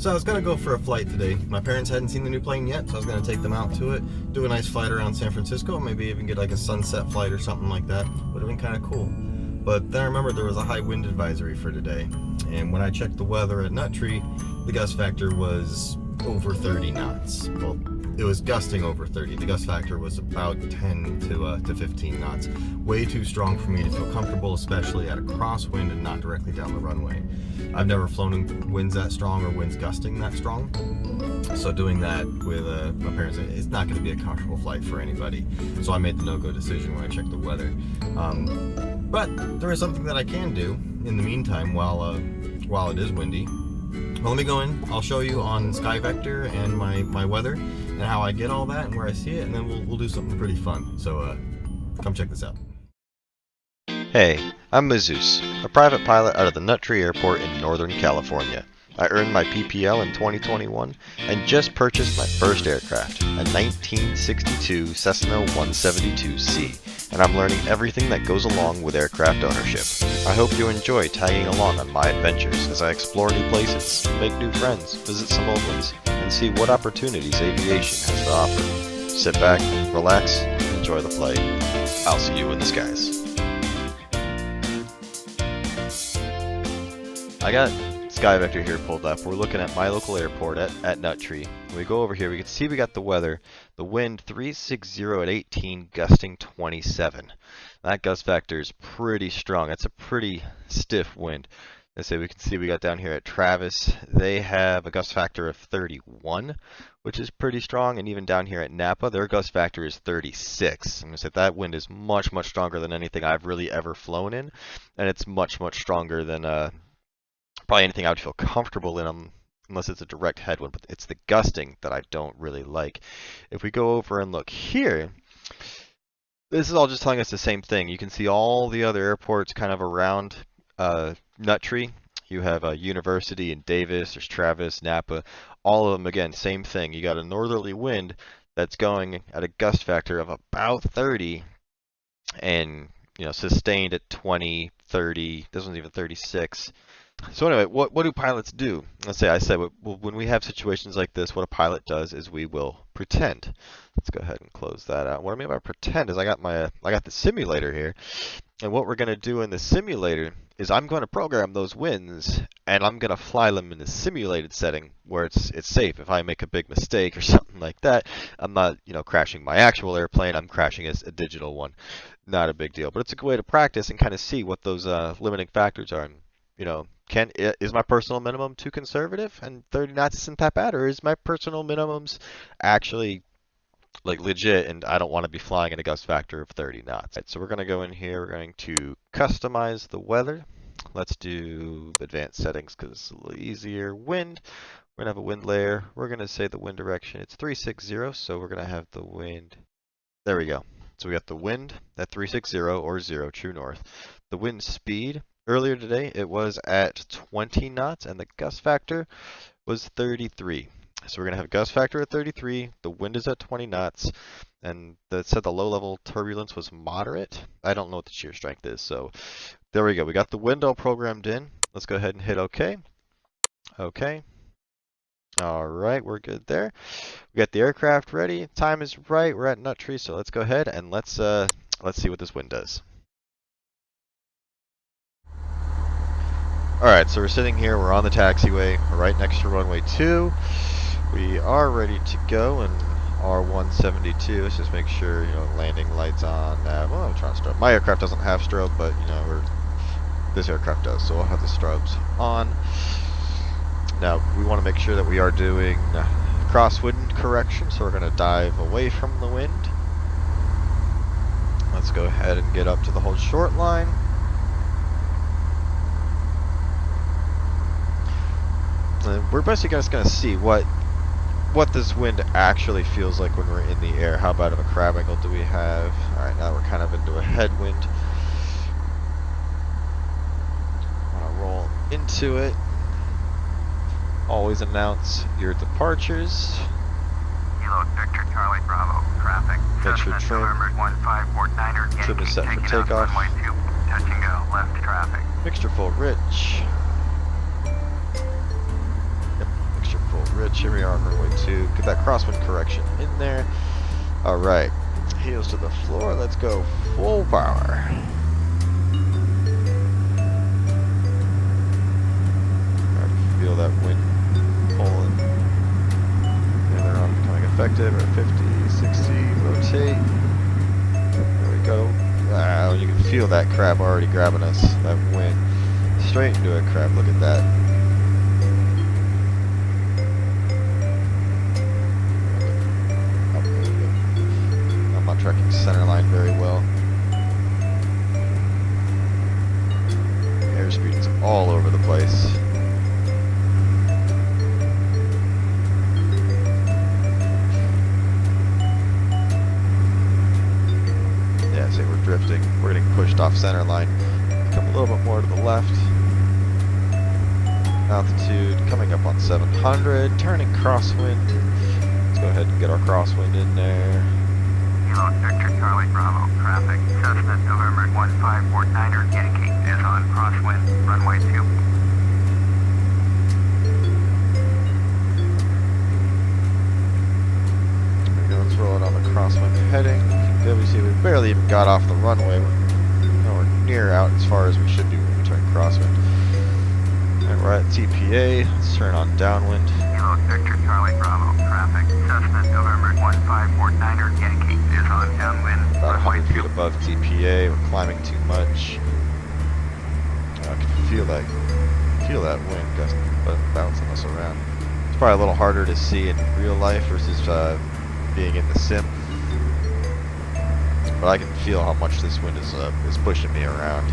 So I was gonna go for a flight today. My parents hadn't seen the new plane yet, so I was gonna take them out to it, do a nice flight around San Francisco, maybe even get like a sunset flight or something like that. Would have been kind of cool. But then I remembered there was a high wind advisory for today, and when I checked the weather at Nut Tree, the gust factor was over 30 knots. Well, it was gusting over 30. The gust factor was about 10 to 15 knots. Way too strong for me to feel comfortable, especially at a crosswind and not directly down the runway. I've never flown in winds that strong or winds gusting that strong. So doing that with my parents, it's not going to be a comfortable flight for anybody. So I made the no-go decision when I checked the weather. But there is something that I can do in the meantime while it is windy. Well, let me go in. I'll show you on Sky Vector and my weather and how I get all that and where I see it, and then we'll do something pretty fun. So come check this out. Hey, I'm Mizuez, a private pilot out of the Nut Tree Airport in Northern California. I earned my PPL in 2021 and just purchased my first aircraft, a 1962 Cessna 172C, and I'm learning everything that goes along with aircraft ownership. I hope you enjoy tagging along on my adventures as I explore new places, make new friends, visit some old ones, and see what opportunities aviation has to offer. Sit back, relax, and enjoy the flight. I'll see you in the skies. I got Sky Vector here pulled up. We're looking at my local airport at Nut Tree. When we go over here, we can see we got the weather. The wind 360 at 18, gusting 27. That gust factor is pretty strong. That's a pretty stiff wind. Let's say we can see we got down here at Travis. They have a gust factor of 31, which is pretty strong. And even down here at Napa, their gust factor is 36. I'm going to say that wind is much, much stronger than anything I've really ever flown in. And it's much, much stronger than probably anything I would feel comfortable in unless it's a direct headwind, but it's the gusting that I don't really like. If we go over and look here, this is all just telling us the same thing. You can see all the other airports kind of around Nut Tree. You have University and Davis, there's Travis, Napa, all of them again, same thing. You got a northerly wind that's going at a gust factor of about 30 and sustained at 20, 30, this one's even 36. So anyway, what do pilots do? Let's say I said, well, when we have situations like this, what a pilot does is we will pretend. Let's go ahead and close that out. What I mean by pretend is I got the simulator here, and what we're going to do in the simulator is I'm going to program those winds, and I'm going to fly them in the simulated setting where it's safe. If I make a big mistake or something like that, I'm not crashing my actual airplane. I'm crashing a digital one. Not a big deal, but it's a good way to practice and kind of see what those limiting factors are. And, is my personal minimum too conservative and 30 knots isn't that bad, or is my personal minimums actually like legit and I don't want to be flying at a gust factor of 30 knots? Right, so we're going to go in here, we're going to customize the weather. Let's do advanced settings because it's a little easier. Wind, we're going to have a wind layer. We're going to say the wind direction, it's 360, so we're going to have the wind. There we go. So we got the wind at 360 or 0 true north. The wind speed, earlier today, it was at 20 knots, and the gust factor was 33. So we're going to have a gust factor at 33, the wind is at 20 knots, and that said the low-level turbulence was moderate. I don't know what the shear strength is, so there we go. We got the wind all programmed in. Let's go ahead and hit OK. OK. All right, we're good there. We got the aircraft ready. Time is right. We're at Nut Tree, so let's go ahead and let's see what this wind does. Alright, so we're sitting here, we're on the taxiway, we're right next to runway 2. We are ready to go in R172. Let's just make sure, landing lights on. Well, I'm trying to strobe. My aircraft doesn't have strobe, but, this aircraft does, so we'll have the strobes on. Now, we want to make sure that we are doing crosswind correction, so we're going to dive away from the wind. Let's go ahead and get up to the whole short line. And we're basically just going to see what this wind actually feels like when we're in the air. How bad of a crab angle do we have? Alright, now we're kind of into a headwind. Want to roll into it. Always announce your departures. Kilo Victor Charlie Bravo, traffic. Make sure trim is set for takeoff. Runway 2, touch and go, left traffic. Mixture full rich. Yep, mixture rich. Here we are on runway 2. Get that crosswind correction in there. Alright. Heels to the floor. Let's go full power. Feel that wind pulling. Aileron becoming effective. We're at 50, 60, rotate. There we go. Wow, you can feel that crab already grabbing us. That wind. Straight into a crab. Look at that. I'm not tracking center line very well. Airspeed is all over the place. We're drifting. We're getting pushed off center line. Come a little bit more to the left. Altitude coming up on 700. Turning crosswind. Let's go ahead and get our crosswind in there. Kilo Victor Charlie Bravo. Traffic. Cessna November 1549er Yankee is on crosswind. Runway 2. There we go. Let's roll it on the crosswind heading. Good, we see we barely even got off the runway. We're nowhere near out as far as we should be when we turn crosswind. Alright, we're at TPA. Let's turn on downwind. Kilo Victor Charlie Bravo. Traffic. Cessna November 1549er Yankee is on downwind. About Runway 100 feet 2. above TPA. We're climbing too much. I can feel that wind gust bouncing us around. It's probably a little harder to see in real life versus being in the sim. But I can feel how much this wind is pushing me around.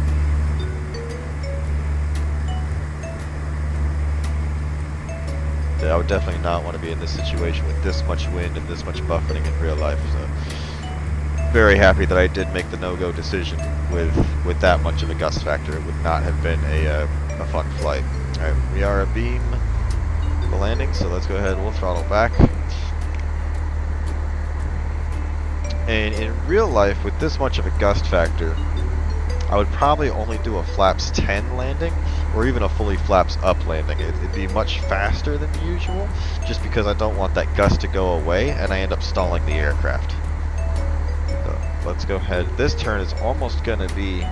Yeah, I would definitely not want to be in this situation with this much wind and this much buffeting in real life. So, very happy that I did make the no-go decision with that much of a gust factor. It would not have been a fun flight. All right, we are abeam the landing, so let's go ahead. We'll throttle back. And in real life, with this much of a gust factor, I would probably only do a flaps 10 landing, or even a fully flaps up landing. It'd be much faster than usual, just because I don't want that gust to go away, and I end up stalling the aircraft. So let's go ahead. This turn is almost going to be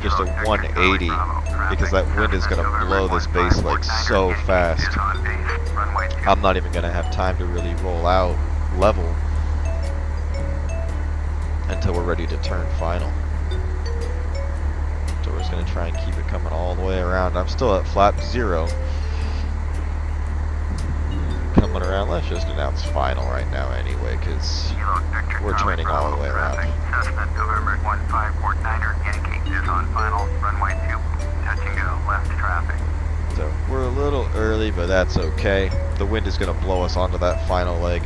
just a 180, because that wind is going to blow this base like so fast. I'm not even going to have time to really roll out level until we're ready to turn final. So we're just going to try and keep it coming all the way around. I'm still at flap 0. Coming around, let's just announce final right now anyway, because we're turning all the way around. Cessna November 1549er Yankee is on final. Runway 2. Touch and go. Left traffic. So we're a little early, but that's okay. The wind is going to blow us onto that final leg.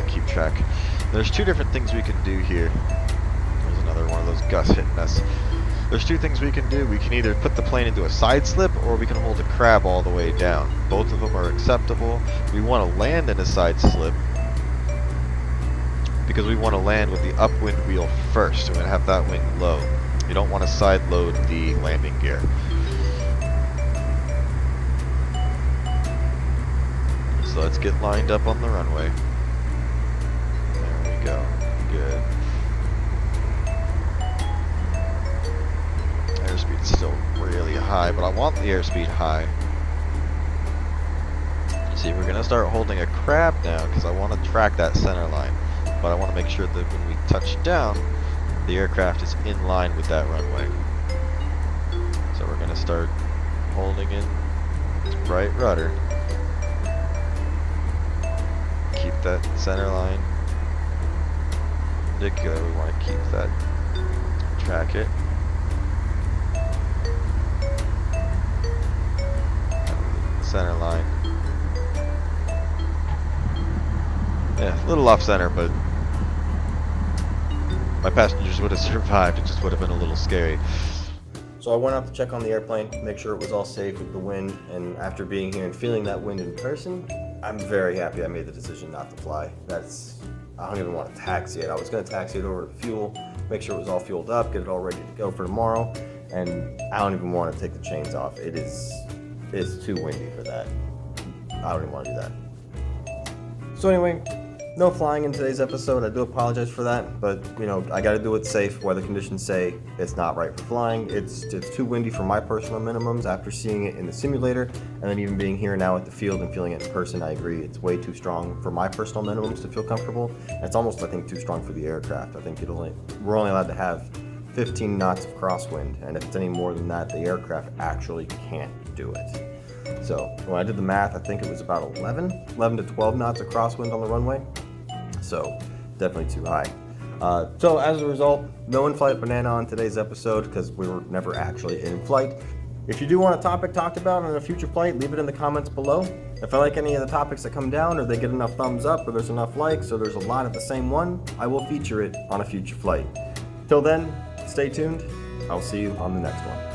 Keep track. There's two different things we can do here. There's another one of those gusts hitting us. There's two things we can do. We can either put the plane into a side slip, or we can hold a crab all the way down. Both of them are acceptable. We want to land in a side slip because we want to land with the upwind wheel first. We're going to have that wing low. You don't want to side load the landing gear. So let's get lined up on the runway. Go. Good. Airspeed is still really high, but I want the airspeed high. See, we're gonna start holding a crab now because I want to track that center line, but I want to make sure that when we touch down, the aircraft is in line with that runway. So we're gonna start holding in right rudder. Keep that center line. We want to keep that, track it. Center line. Yeah, a little off center, but my passengers would have survived. It just would have been a little scary. So I went out to check on the airplane, make sure it was all safe with the wind, and after being here and feeling that wind in person, I'm very happy I made the decision not to fly. I don't even want to taxi it. I was going to taxi it over to fuel, make sure it was all fueled up, get it all ready to go for tomorrow, and I don't even want to take the chains off. It's too windy for that. I don't even want to do that. So anyway, no flying in today's episode. I do apologize for that, but I got to do it safe. Weather conditions say it's not right for flying. It's too windy for my personal minimums. After seeing it in the simulator and then even being here now at the field and feeling it in person, I agree it's way too strong for my personal minimums to feel comfortable. And it's almost, I think, too strong for the aircraft. I think we're only allowed to have 15 knots of crosswind, and if it's any more than that, the aircraft actually can't do it. So when I did the math, I think it was about 11 to 12 knots of crosswind on the runway. So definitely too high. So as a result, no in-flight banana on today's episode because we were never actually in flight. If you do want a topic talked about on a future flight, leave it in the comments below. If I like any of the topics that come down, or they get enough thumbs up, or there's enough likes, or there's a lot of the same one, I will feature it on a future flight. Till then, stay tuned. I'll see you on the next one.